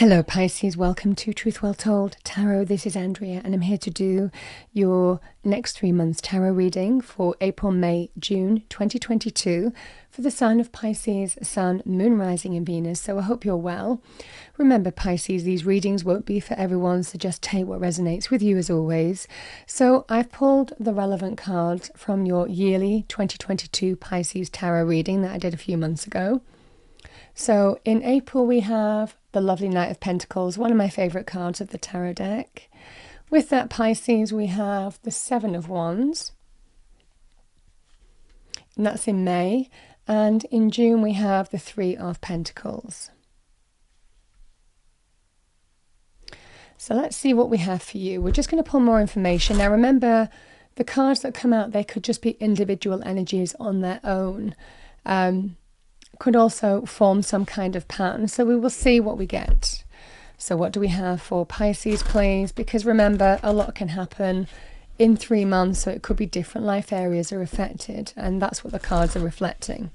Hello Pisces, welcome to Truth Well Told Tarot. This is Andrea and I'm here to do your next 3 months tarot reading for April, May, June 2022 for the sign of Pisces, Sun, Moon, Rising and Venus. So I hope you're well. Remember Pisces, these readings won't be for everyone, so just take what resonates with you as always. So I've pulled the relevant cards from your yearly 2022 Pisces tarot reading that I did a few months ago. So in April we have the lovely Knight of Pentacles, one of my favourite cards of the tarot deck. With that Pisces we have the Seven of Wands, and that's in May. And in June we have the Three of Pentacles. So let's see what we have for you. We're just going to pull more information. Now remember, the cards that come out, they could just be individual energies on their own. Could also form some kind of pattern. So we will see what we get. So what do we have for Pisces, please? Because remember, a lot can happen in 3 months, so it could be different life areas are affected, and that's what the cards are reflecting.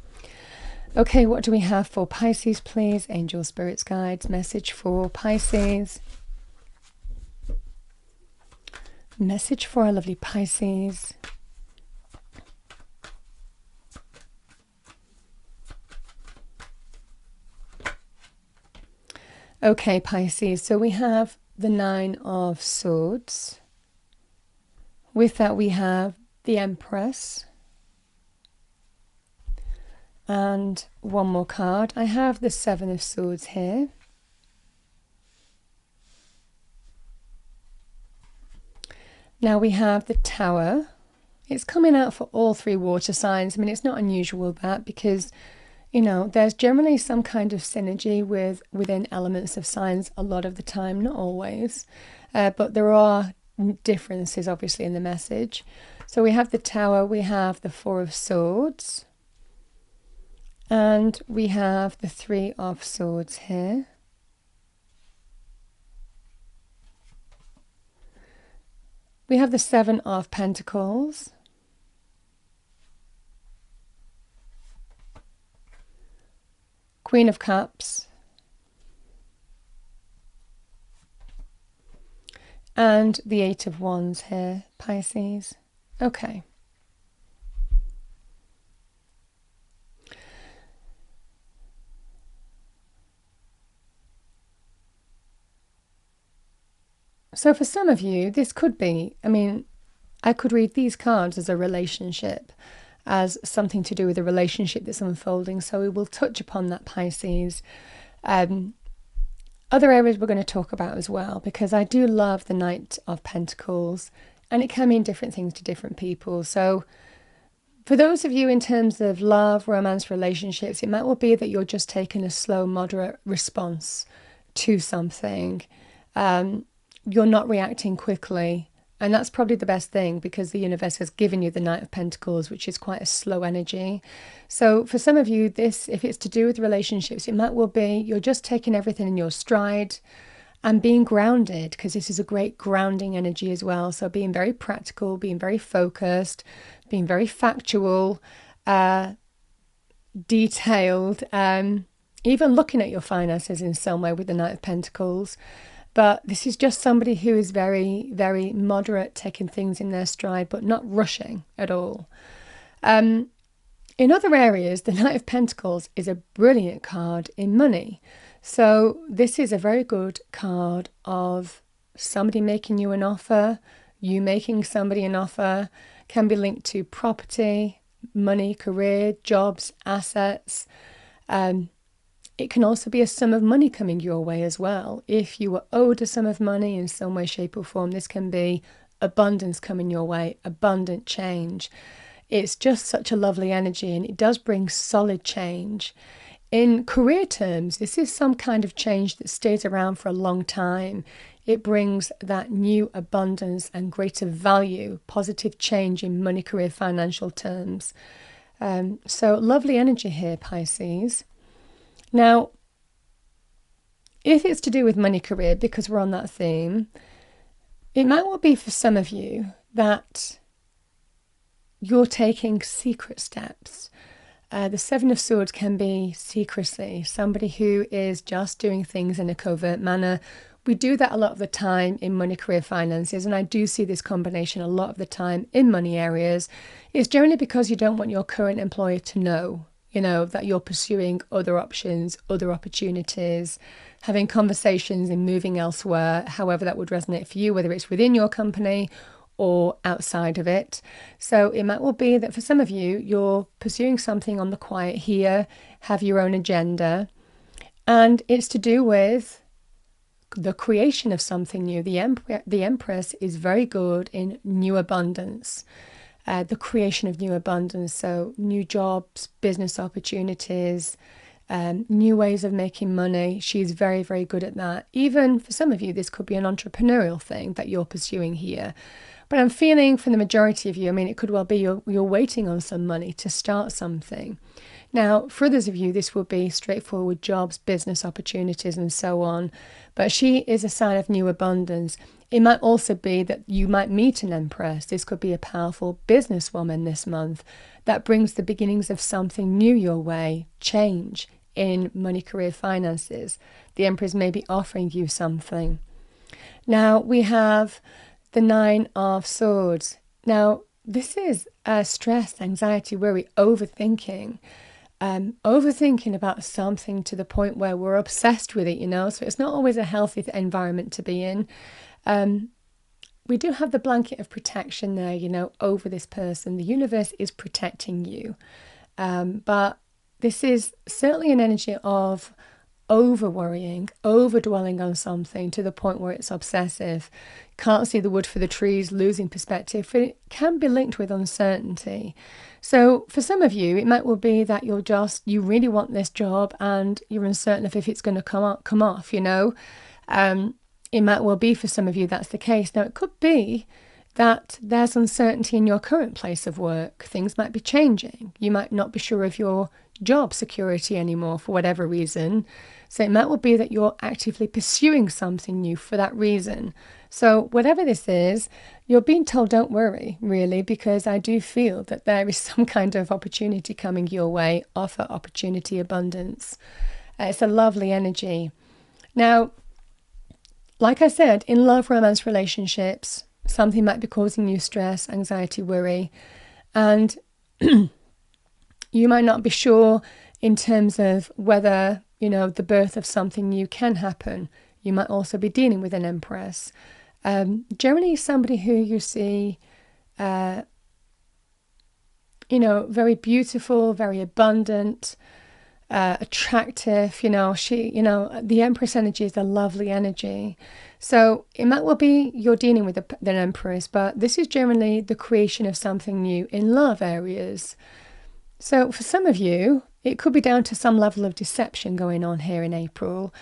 Okay, what do we have for Pisces, please? Angel, spirits, guides, message for Pisces. Message for our lovely Pisces. Okay, Pisces, so we have the Nine of Swords. With that we have the Empress. And one more card. I have the Seven of Swords here. Now we have the Tower. It's coming out for all 3 water signs. I mean, it's not unusual that, because you know, there's generally some kind of synergy within elements of signs a lot of the time, not always, but there are differences obviously in the message. So we have the Tower, we have the Four of Swords, and we have the Three of Swords here. We have the Seven of Pentacles. Queen of Cups, and the Eight of Wands here, Pisces. Okay. So for some of you, this could be, I mean, I could read these cards as a relationship, as something to do with a relationship that's unfolding. So we will touch upon that, Pisces. Other areas we're going to talk about as well, because I do love the Knight of Pentacles, and it can mean different things to different people. So for those of you in terms of love, romance, relationships, it might well be that you're just taking a slow, moderate response to something. You're not reacting quickly. And that's probably the best thing, because the universe has given you the Knight of Pentacles, which is quite a slow energy. So for some of you, this, if it's to do with relationships, it might well be you're just taking everything in your stride and being grounded, because this is a great grounding energy as well. So being very practical, being very focused, being very factual, detailed, even looking at your finances in some way with the Knight of Pentacles. But this is just somebody who is very, very moderate, taking things in their stride, but not rushing at all. In other areas, the Knight of Pentacles is a brilliant card in money. So this is a very good card of somebody making you an offer, you making somebody an offer, can be linked to property, money, career, jobs, assets. It can also be a sum of money coming your way as well. If you were owed a sum of money in some way, shape or form, this can be abundance coming your way, abundant change. It's just such a lovely energy, and it does bring solid change. In career terms, this is some kind of change that stays around for a long time. It brings that new abundance and greater value, positive change in money, career, financial terms. So lovely energy here, Pisces. Now, if it's to do with money, career, because we're on that theme, it might well be for some of you that you're taking secret steps. The Seven of Swords can be secrecy, somebody who is just doing things in a covert manner. We do that a lot of the time in money, career, finances, and I do see this combination a lot of the time in money areas. It's generally because you don't want your current employer to know, that you're pursuing other options, other opportunities, having conversations and moving elsewhere, however that would resonate for you, whether it's within your company or outside of it. So it might well be that for some of you, you're pursuing something on the quiet here, have your own agenda, and it's to do with the creation of something new. The Empress is very good in new abundance, the creation of new abundance. So new jobs, business opportunities, new ways of making money. She's very, very good at that. Even for some of you, this could be an entrepreneurial thing that you're pursuing here. But I'm feeling for the majority of you, it could well be you're waiting on some money to start something. Now, for others of you, this will be straightforward jobs, business opportunities, and so on. But she is a sign of new abundance. It might also be that you might meet an Empress. This could be a powerful businesswoman this month that brings the beginnings of something new your way, change in money, career, finances. The Empress may be offering you something. Now, we have the Nine of Swords. Now, this is stress, anxiety, worry, overthinking. Overthinking about something to the point where we're obsessed with it, so it's not always a healthy environment to be in. We do have the blanket of protection there, over this person. The universe is protecting you. But this is certainly an energy of over worrying, over dwelling on something to the point where it's obsessive. Can't see the wood for the trees, losing perspective. It can be linked with uncertainty. So for some of you, it might well be that you really want this job and you're uncertain if it's going to come off, It might well be for some of you that's the case. Now, it could be that there's uncertainty in your current place of work. Things might be changing. You might not be sure of your job security anymore for whatever reason. So it might well be that you're actively pursuing something new for that reason. So whatever this is, you're being told don't worry, really, because I do feel that there is some kind of opportunity coming your way, offer, opportunity, abundance. It's a lovely energy. Now, like I said, in love, romance, relationships, something might be causing you stress, anxiety, worry, and you might not be sure in terms of whether, the birth of something new can happen. You might also be dealing with an Empress. Generally somebody who you see, very beautiful, very abundant, attractive, the Empress energy is a lovely energy. So it might well be you're dealing with an Empress, but this is generally the creation of something new in love areas. So for some of you, it could be down to some level of deception going on here in April.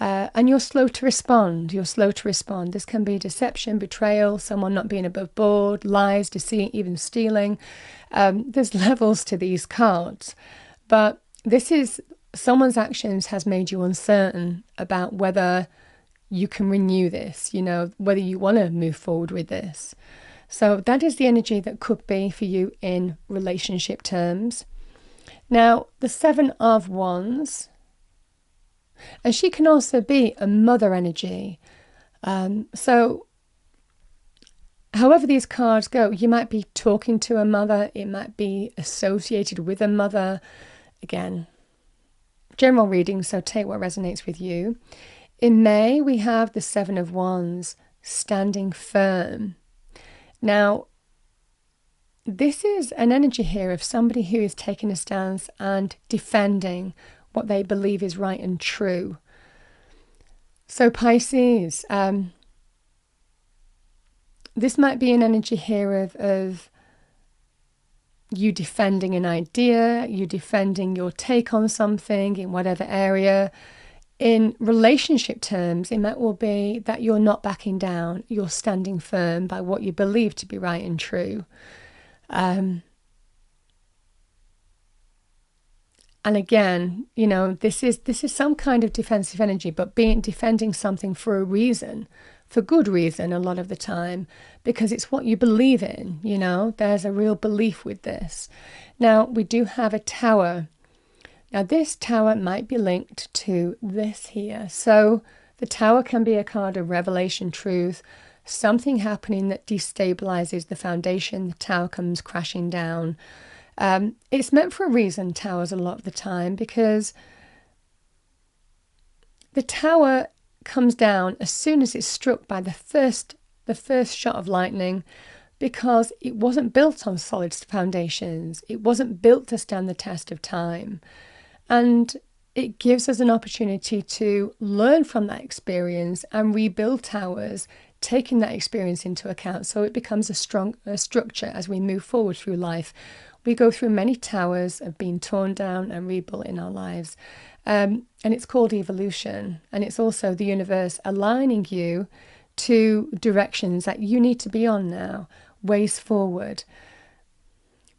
And you're slow to respond. This can be deception, betrayal, someone not being above board, lies, deceit, even stealing. There's levels to these cards. But this is someone's actions has made you uncertain about whether you can renew this, whether you want to move forward with this. So that is the energy that could be for you in relationship terms. Now, the Seven of Wands, and she can also be a mother energy. So however these cards go, you might be talking to a mother, it might be associated with a mother. Again, general reading, so take what resonates with you. In May, we have the Seven of Wands, standing firm. Now, this is an energy here of somebody who is taking a stance and defending what they believe is right and true. So Pisces, this might be an energy here of you defending an idea, you defending your take on something in whatever area. In relationship terms, it might well be that you're not backing down, you're standing firm by what you believe to be right and true. And again, this is some kind of defensive energy, but defending something for a reason, for good reason a lot of the time, because it's what you believe in, you know, there's a real belief with this. Now, we do have a Tower. Now, this Tower might be linked to this here. So the Tower can be a card of revelation, truth, something happening that destabilizes the foundation. The Tower comes crashing down. It's meant for a reason, Towers, a lot of the time, because the Tower comes down as soon as it's struck by the first shot of lightning, because it wasn't built on solid foundations. It wasn't built to stand the test of time. And it gives us an opportunity to learn from that experience and rebuild towers, taking that experience into account. So it becomes a strong structure as we move forward through life. We go through many towers of being torn down and rebuilt in our lives. And it's called evolution. And it's also the universe aligning you to directions that you need to be on now, ways forward.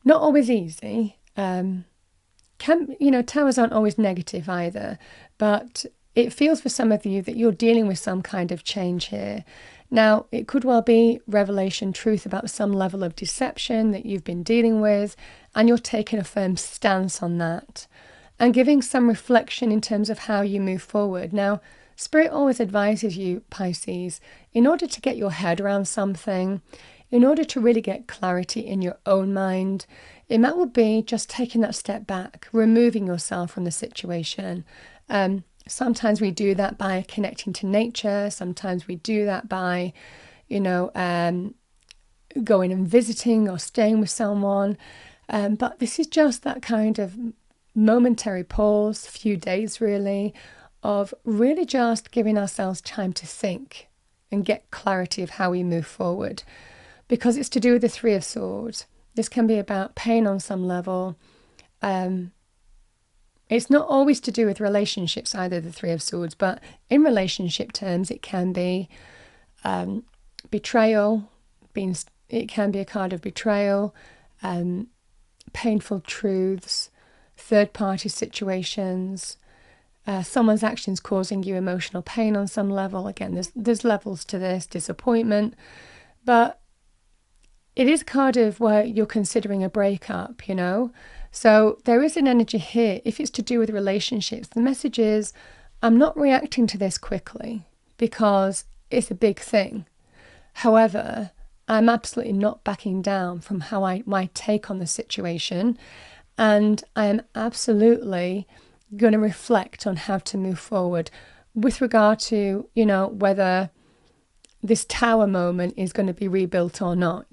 Not always easy. Towers aren't always negative either, but it feels for some of you that you're dealing with some kind of change here. Now, it could well be revelation, truth about some level of deception that you've been dealing with, and you're taking a firm stance on that and giving some reflection in terms of how you move forward. Now, Spirit always advises you, Pisces, in order to get your head around something, in order to really get clarity in your own mind, it might well be just taking that step back, removing yourself from the situation. Sometimes we do that by connecting to nature. Sometimes we do that by, going and visiting or staying with someone. But this is just that kind of momentary pause, few days really, of really just giving ourselves time to think and get clarity of how we move forward. Because it's to do with the Three of Swords. This can be about pain on some level. It's not always to do with relationships either, the Three of Swords, but in relationship terms, it can be betrayal. It can be a card of betrayal, painful truths, third-party situations, someone's actions causing you emotional pain on some level. Again, there's levels to this, disappointment, but it is a card of where you're considering a breakup, So there is an energy here. If it's to do with relationships, the message is, I'm not reacting to this quickly because it's a big thing. However, I'm absolutely not backing down from my take on the situation. And I am absolutely going to reflect on how to move forward with regard to, whether this tower moment is going to be rebuilt or not,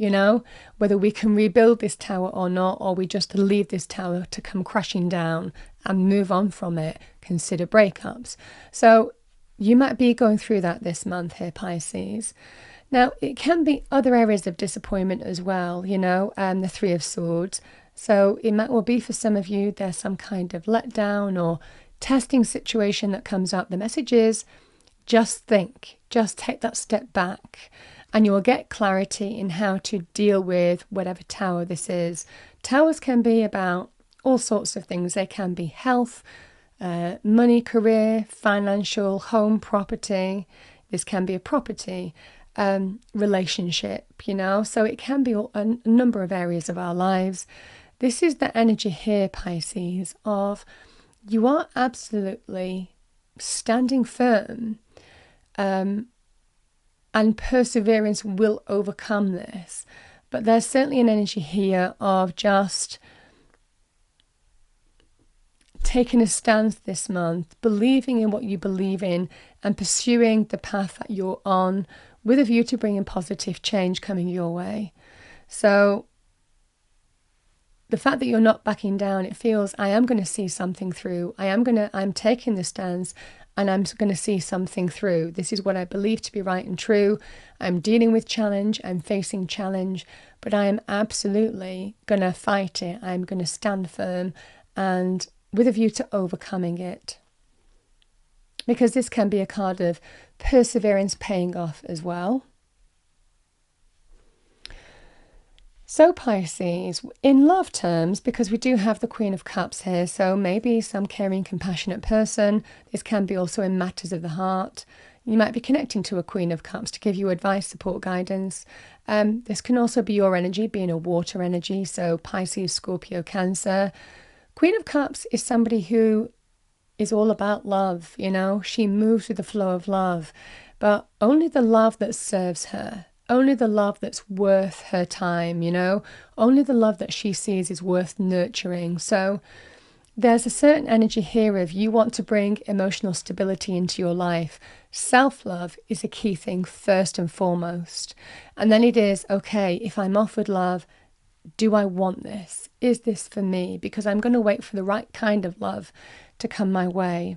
whether we can rebuild this tower or not, or we just leave this tower to come crashing down and move on from it, consider breakups. So you might be going through that this month here, Pisces. Now, it can be other areas of disappointment as well, the Three of Swords. So it might well be for some of you, there's some kind of letdown or testing situation that comes up. The message is, just think, just take that step back, and you will get clarity in how to deal with whatever tower this is. Towers can be about all sorts of things. They can be health, money, career, financial, home, property. This can be a property, relationship, So it can be a number of areas of our lives. This is the energy here, Pisces, of you are absolutely standing firm, and perseverance will overcome this. But there's certainly an energy here of just taking a stance this month, believing in what you believe in, and pursuing the path that you're on with a view to bringing positive change coming your way. So the fact that you're not backing down, it feels, I am going to see something through. I'm taking the stance and I'm going to see something through. This is what I believe to be right and true. I'm dealing with challenge. I'm facing challenge, but I am absolutely going to fight it. I'm going to stand firm and with a view to overcoming it. Because this can be a card of perseverance paying off as well. So Pisces, in love terms, because we do have the Queen of Cups here, so maybe some caring, compassionate person. This can be also in matters of the heart. You might be connecting to a Queen of Cups to give you advice, support, guidance. This can also be your energy, being a water energy, so Pisces, Scorpio, Cancer. Queen of Cups is somebody who is all about love, you know. She moves with the flow of love, but only the love that serves her, only the love that's worth her time, you know, only the love that she sees is worth nurturing. So there's a certain energy here of you want to bring emotional stability into your life. Self-love is a key thing first and foremost. And then it is, okay, if I'm offered love, do I want this? Is this for me? Because I'm going to wait for the right kind of love to come my way.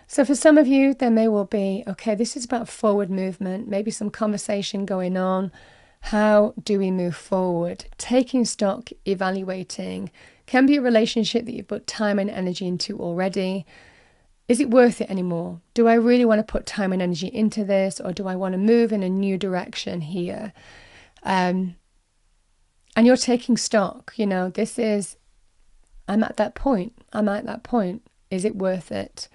So for some of you, there may well be, okay, this is about forward movement, maybe some conversation going on. How do we move forward? Taking stock, evaluating. Can be a relationship that you've put time and energy into already. Is it worth it anymore? Do I really want to put time and energy into this, or do I want to move in a new direction here? And you're taking stock, you know, this is, I'm at that point. Is it worth it?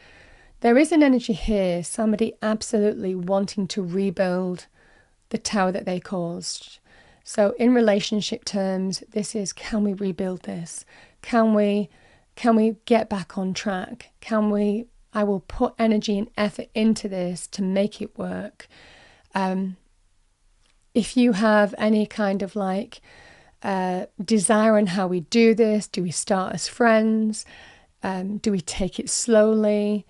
There is an energy here, somebody absolutely wanting to rebuild the tower that they caused. So in relationship terms, this is, can we rebuild this? Can we get back on track? I will put energy and effort into this to make it work. If you have any kind of desire on how we do this, do we start as friends? Do we take it slowly?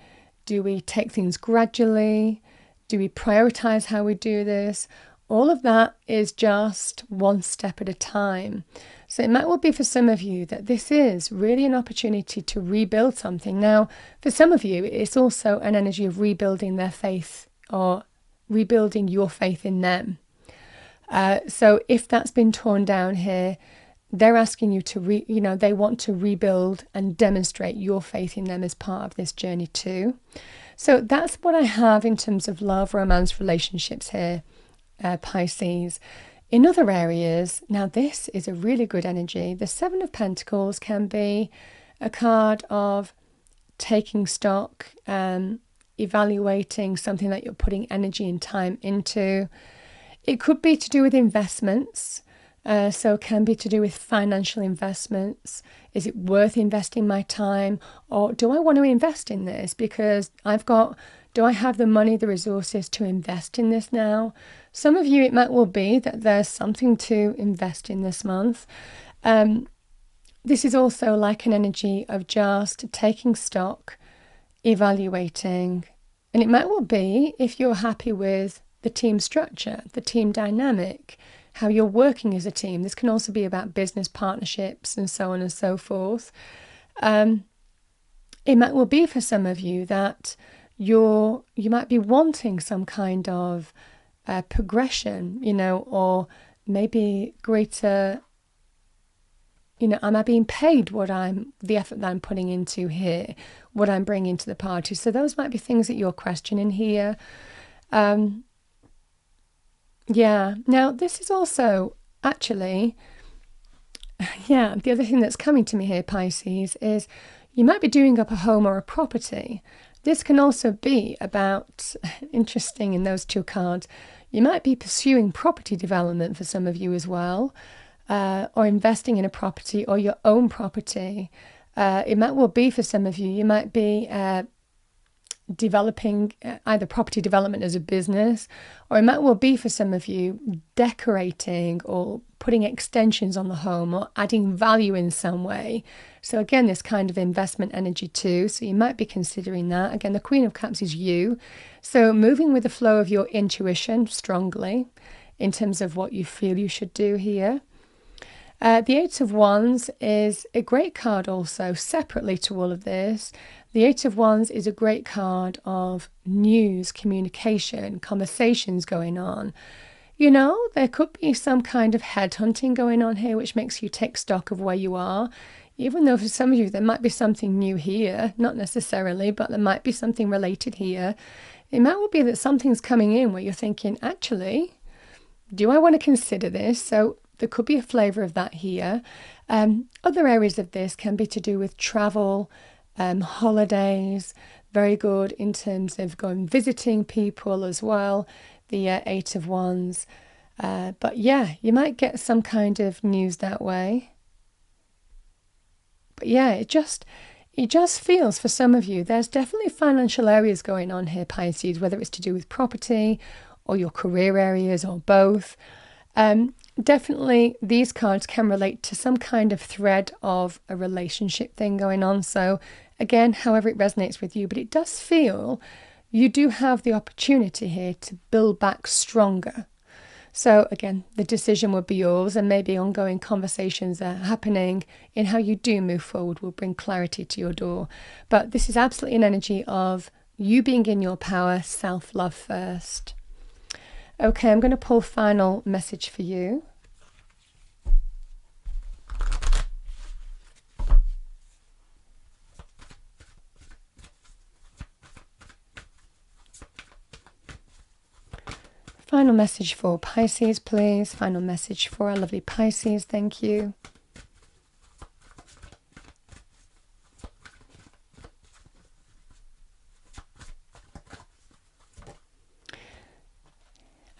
Do we take things gradually? Do we prioritize how we do this? All of that is just one step at a time. So it might well be for some of you that this is really an opportunity to rebuild something. Now, for some of you, it's also an energy of rebuilding their faith or rebuilding your faith in them. So if that's been torn down here, they're asking you to, they want to rebuild and demonstrate your faith in them as part of this journey too. So that's what I have in terms of love, romance, relationships here, Pisces. In other areas, now this is a really good energy. The Seven of Pentacles can be a card of taking stock, evaluating something that you're putting energy and time into. It could be to do with investments. So it can be to do with financial investments. Is it worth investing my time? Or do I want to invest in this? Because do I have the money, the resources to invest in this now? Some of you, it might well be that there's something to invest in this month. This is also like an energy of just taking stock, evaluating. And it might well be, if you're happy with the team structure, the team dynamic, how you're working as a team. This can also be about business partnerships and so on and so forth. It might well be for some of you that you might be wanting some kind of progression, or maybe greater, am I being paid the effort that I'm putting into here, what I'm bringing to the party? So those might be things that you're questioning here. Yeah, now this is also actually, the other thing that's coming to me here, Pisces, is you might be doing up a home or a property. This can also be about, interesting in those two cards, you might be pursuing property development for some of you as well, or investing in a property or your own property. It might well be for some of you, you might be developing either property development as a business, or it might well be for some of you decorating or putting extensions on the home or adding value in some way. So again, this kind of investment energy too. So you might be considering that. Again, the Queen of Cups is you. So moving with the flow of your intuition strongly in terms of what you feel you should do here. The Eight of Wands is a great card also, separately to all of this. The Eight of Wands is a great card of news, communication, conversations going on. There could be some kind of headhunting going on here, which makes you take stock of where you are. Even though for some of you, there might be something new here, not necessarily, but there might be something related here. It might well be that something's coming in where you're thinking, actually, do I want to consider this? So there could be a flavour of that here. Other areas of this can be to do with travel, holidays, very good in terms of going visiting people as well, the Eight of Wands. But yeah, you might get some kind of news that way. But yeah, it just feels for some of you, there's definitely financial areas going on here, Pisces, whether it's to do with property or your career areas or both. Definitely these cards can relate to some kind of thread of a relationship thing going on. So again, however it resonates with you, but it does feel you do have the opportunity here to build back stronger. So again, the decision would be yours, and maybe ongoing conversations are happening in how you do move forward will bring clarity to your door. But this is absolutely an energy of you being in your power, self-love first. Okay, I'm going to pull final message for you. Final message for Pisces, please. Final message for our lovely Pisces. Thank you.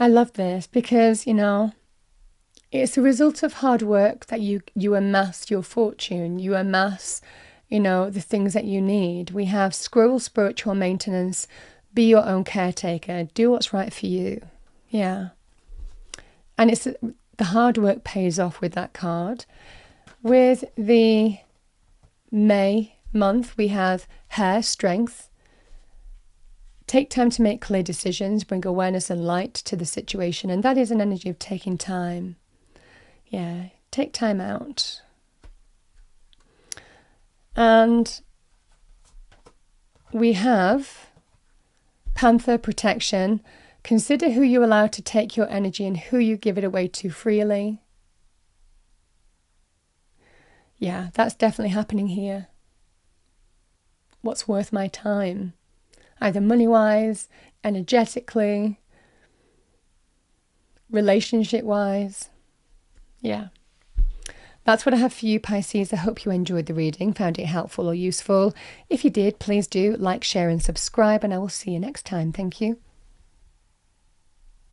I love this because, you know, it's a result of hard work that you amass your fortune. You amass, you know, the things that you need. We have squirrel spiritual maintenance. Be your own caretaker. Do what's right for you. Yeah. And it's the hard work pays off with that card. With the May month, we have hair, strength. Take time to make clear decisions, bring awareness and light to the situation. And that is an energy of taking time. Yeah, take time out. And we have Panther, protection. Consider who you allow to take your energy and who you give it away to freely. Yeah, that's definitely happening here. What's worth my time? Either money-wise, energetically, relationship-wise. Yeah. That's what I have for you, Pisces. I hope you enjoyed the reading, found it helpful or useful. If you did, please do like, share and subscribe, and I will see you next time. Thank you.